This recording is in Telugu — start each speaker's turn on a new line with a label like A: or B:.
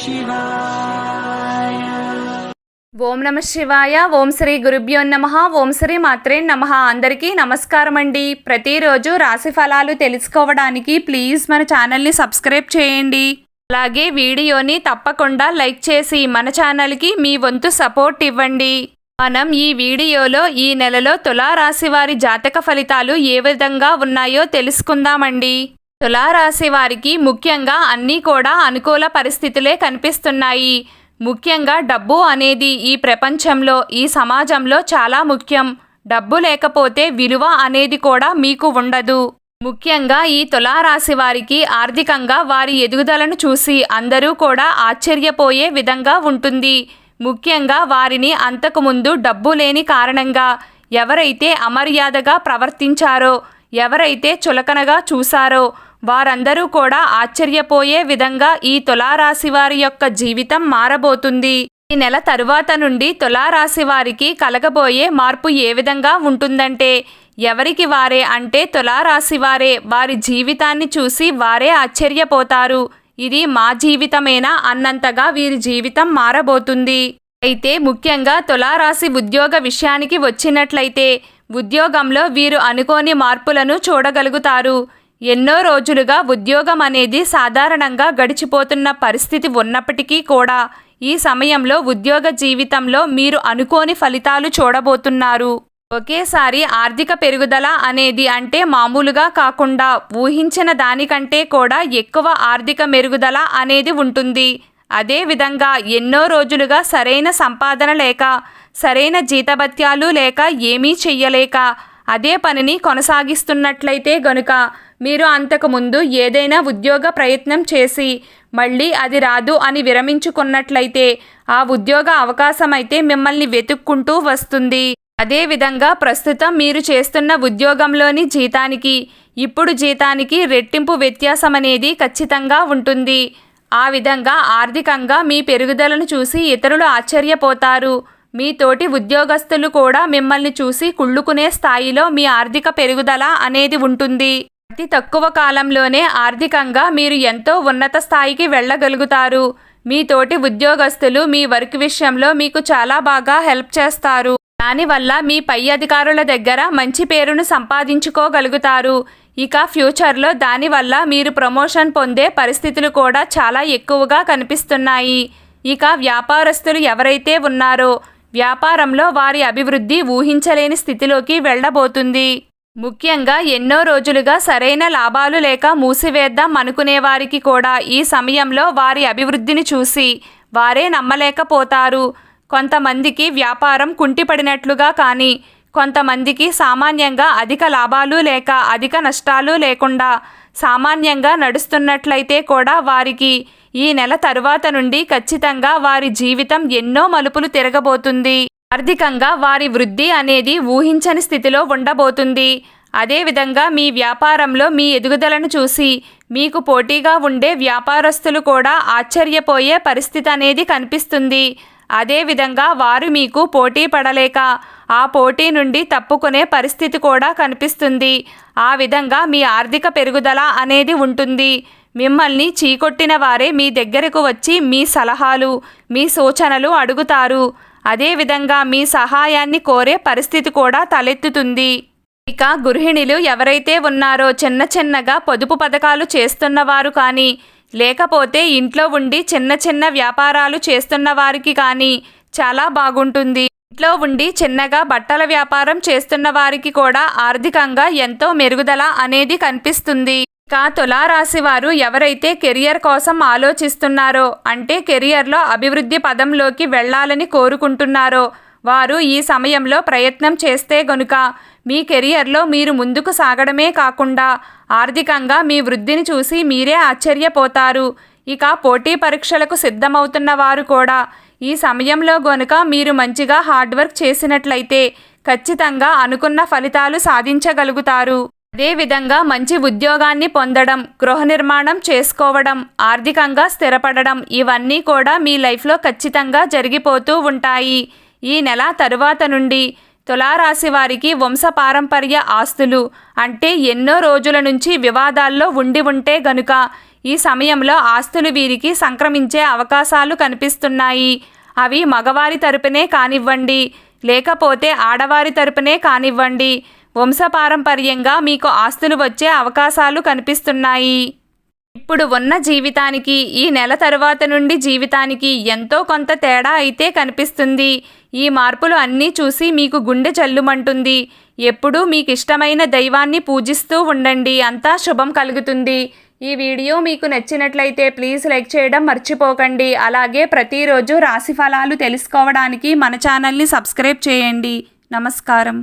A: శివాయ.
B: ఓం నమ శివాయ. ఓం శ్రీ గురుభ్యో నమః. ఓం శ్రీ మాత్రే నమః. అందరికీ నమస్కారం అండి. ప్రతిరోజు రాశి ఫలాలు తెలుసుకోవడానికి ప్లీజ్ మన ఛానల్ని సబ్స్క్రైబ్ చేయండి. అలాగే వీడియోని తప్పకుండా లైక్ చేసి మన ఛానల్కి మీ వంతు సపోర్ట్ ఇవ్వండి. మనం ఈ వీడియోలో ఈ నెలలో తులారాశి వారి జాతక ఫలితాలు ఏ విధంగా ఉన్నాయో తెలుసుకుందామండి. తులారాశి వారికి ముఖ్యంగా అన్నీ కూడా అనుకూల పరిస్థితులే కనిపిస్తున్నాయి. ముఖ్యంగా డబ్బు అనేది ఈ ప్రపంచంలో, ఈ సమాజంలో చాలా ముఖ్యం. డబ్బు లేకపోతే విలువ అనేది కూడా మీకు ఉండదు. ముఖ్యంగా ఈ తులారాశి వారికి ఆర్థికంగా వారి ఎదుగుదలను చూసి అందరూ కూడా ఆశ్చర్యపోయే విధంగా ఉంటుంది. ముఖ్యంగా వారిని అంతకుముందు డబ్బు లేని కారణంగా ఎవరైతే అమర్యాదగా ప్రవర్తించారో, ఎవరైతే చులకనగా చూశారో వారందరూ కూడా ఆశ్చర్యపోయే విధంగా ఈ తులారాశి వారి యొక్క జీవితం మారబోతుంది. ఈ నెల తరువాత నుండి తులారాశి వారికి కలగబోయే మార్పు ఏ విధంగా ఉంటుందంటే, ఎవరికి వారే అంటే తులారాశి వారే వారి జీవితాన్ని చూసి వారే ఆశ్చర్యపోతారు. ఇది మా జీవితమేనా అన్నంతగా వీరి జీవితం మారబోతుంది. అయితే ముఖ్యంగా తులారాశి ఉద్యోగ విషయానికి వచ్చినట్లయితే ఉద్యోగంలో వీరు అనుకోని మార్పులను చూడగలుగుతారు. ఎన్నో రోజులుగా ఉద్యోగం అనేది సాధారణంగా గడిచిపోతున్న పరిస్థితి ఉన్నప్పటికీ కూడా ఈ సమయంలో ఉద్యోగ జీవితంలో మీరు అనుకోని ఫలితాలు చూడబోతున్నారు. ఒకేసారి ఆర్థిక పెరుగుదల అనేది అంటే మామూలుగా కాకుండా ఊహించిన దానికంటే కూడా ఎక్కువ ఆర్థిక మెరుగుదల అనేది ఉంటుంది. అదేవిధంగా ఎన్నో రోజులుగా సరైన సంపాదన లేక, సరైన జీతభత్యాలు లేక, ఏమీ చెయ్యలేక అదే పనిని కొనసాగిస్తున్నట్లయితే గనుక మీరు అంతకుముందు ఏదైనా ఉద్యోగ ప్రయత్నం చేసి మళ్ళీ అది రాదు అని విరమించుకున్నట్లయితే ఆ ఉద్యోగ అవకాశం అయితే మిమ్మల్ని వెతుక్కుంటూ వస్తుంది. అదేవిధంగా ప్రస్తుతం మీరు చేస్తున్న ఉద్యోగంలోని జీతానికి ఇప్పుడు జీతానికి రెట్టింపు వ్యత్యాసం అనేది ఖచ్చితంగా ఉంటుంది. ఆ విధంగా ఆర్థికంగా మీ పెరుగుదలను చూసి ఇతరులు ఆశ్చర్యపోతారు. మీ తోటి ఉద్యోగస్తులు కూడా మిమ్మల్ని చూసి కుళ్ళుకునే స్థాయిలో మీ ఆర్థిక పెరుగుదల అనేది ఉంటుంది. అతి తక్కువ కాలంలోనే ఆర్థికంగా మీరు ఎంతో ఉన్నత స్థాయికి వెళ్ళగలుగుతారు. మీ తోటి ఉద్యోగస్తులు మీ వర్క్ విషయంలో మీకు చాలా బాగా హెల్ప్ చేస్తారు. దానివల్ల మీ పై అధికారుల దగ్గర మంచి పేరును సంపాదించుకోగలుగుతారు. ఇక ఫ్యూచర్లో దానివల్ల మీరు ప్రమోషన్ పొందే పరిస్థితులు కూడా చాలా ఎక్కువగా కనిపిస్తున్నాయి. ఇక వ్యాపారస్తులు ఎవరైతే ఉన్నారో వ్యాపారంలో వారి అభివృద్ధి ఊహించలేని స్థితిలోకి వెళ్ళబోతుంది. ముఖ్యంగా ఎన్నో రోజులుగా సరైన లాభాలు లేక మూసివేద్దాం అనుకునే వారికి కూడా ఈ సమయంలో వారి అభివృద్ధిని చూసి వారే నమ్మలేకపోతారు. కొంతమందికి వ్యాపారం కుంటిపడినట్లుగా కానీ, కొంతమందికి సామాన్యంగా అధిక లాభాలు లేక అధిక నష్టాలు లేకుండా సామాన్యంగా నడుస్తున్నట్లయితే కూడా వారికి ఈ నెల తరువాత నుండి ఖచ్చితంగా వారి జీవితం ఎన్నో మలుపులు తిరగబోతుంది. ఆర్థికంగా వారి వృద్ధి అనేది ఊహించని స్థితిలో ఉండబోతుంది. అదేవిధంగా మీ వ్యాపారంలో మీ ఎదుగుదలను చూసి మీకు పోటీగా ఉండే వ్యాపారస్తులు కూడా ఆశ్చర్యపోయే పరిస్థితి అనేది కనిపిస్తుంది. అదేవిధంగా వారు మీకు పోటీ పడలేక ఆ పోటీ నుండి తప్పుకునే పరిస్థితి కూడా కనిపిస్తుంది. ఆ విధంగా మీ ఆర్థిక పెరుగుదల అనేది ఉంటుంది. మిమ్మల్ని చీకొట్టిన వారే మీ దగ్గరకు వచ్చి మీ సలహాలు, మీ సూచనలు అడుగుతారు. అదేవిధంగా మీ సహాయాన్ని కోరే పరిస్థితి కూడా తలెత్తుతుంది. ఇక గృహిణులు ఎవరైతే ఉన్నారో చిన్న చిన్నగా పొదుపు పథకాలు చేస్తున్నవారు కానీ, లేకపోతే ఇంట్లో ఉండి చిన్న చిన్న వ్యాపారాలు చేస్తున్న వారికి కానీ చాలా బాగుంటుంది. ఇంట్లో ఉండి చిన్నగా బట్టల వ్యాపారం చేస్తున్న వారికి కూడా ఆర్థికంగా ఎంతో మెరుగుదల అనేది కనిపిస్తుంది. ఇక తులారాశి వారు ఎవరైతే కెరియర్ కోసం ఆలోచిస్తున్నారో, అంటే కెరియర్లో అభివృద్ధి పదంలోకి వెళ్ళాలని కోరుకుంటున్నారో వారు ఈ సమయంలో ప్రయత్నం చేస్తే గనుక మీ కెరియర్లో మీరు ముందుకు సాగడమే కాకుండా ఆర్థికంగా మీ వృద్ధిని చూసి మీరే ఆశ్చర్యపోతారు. ఇక పోటీ పరీక్షలకు సిద్ధమవుతున్న వారు కూడా ఈ సమయంలో గనుక మీరు మంచిగా హార్డ్ వర్క్ చేసినట్లయితే ఖచ్చితంగా అనుకున్న ఫలితాలు సాధించగలుగుతారు. అదేవిధంగా మంచి ఉద్యోగాన్ని పొందడం, గృహ నిర్మాణం చేసుకోవడం, ఆర్థికంగా స్థిరపడడం ఇవన్నీ కూడా మీ లైఫ్లో ఖచ్చితంగా జరిగిపోతూ ఉంటాయి. ఈ నెల తరువాత నుండి తులారాశి వారికి వంశపారంపర్య ఆస్తులు అంటే ఎన్నో రోజుల నుంచి వివాదాల్లో ఉండి ఉంటే గనుక ఈ సమయంలో ఆస్తులు వీరికి సంక్రమించే అవకాశాలు కనిపిస్తున్నాయి. అవి మగవారి తరపునే కానివ్వండి, లేకపోతే ఆడవారి తరపునే కానివ్వండి, వంశపారంపర్యంగా మీకు ఆస్తులు వచ్చే అవకాశాలు కనిపిస్తున్నాయి. ఇప్పుడు ఉన్న జీవితానికి ఈ నెల తరువాత నుండి జీవితానికి ఎంతో కొంత తేడా అయితే కనిపిస్తుంది. ఈ మార్పులు అన్నీ చూసి మీకు గుండె జల్లుమంటుంది. ఎప్పుడూ మీకు ఇష్టమైన దైవాన్ని పూజిస్తూ ఉండండి, అంతా శుభం కలుగుతుంది. ఈ వీడియో మీకు నచ్చినట్లయితే ప్లీజ్ లైక్ చేయడం మర్చిపోకండి. అలాగే ప్రతిరోజు రాశి ఫలాలు తెలుసుకోవడానికి మన ఛానల్ని సబ్స్క్రైబ్ చేయండి. నమస్కారం.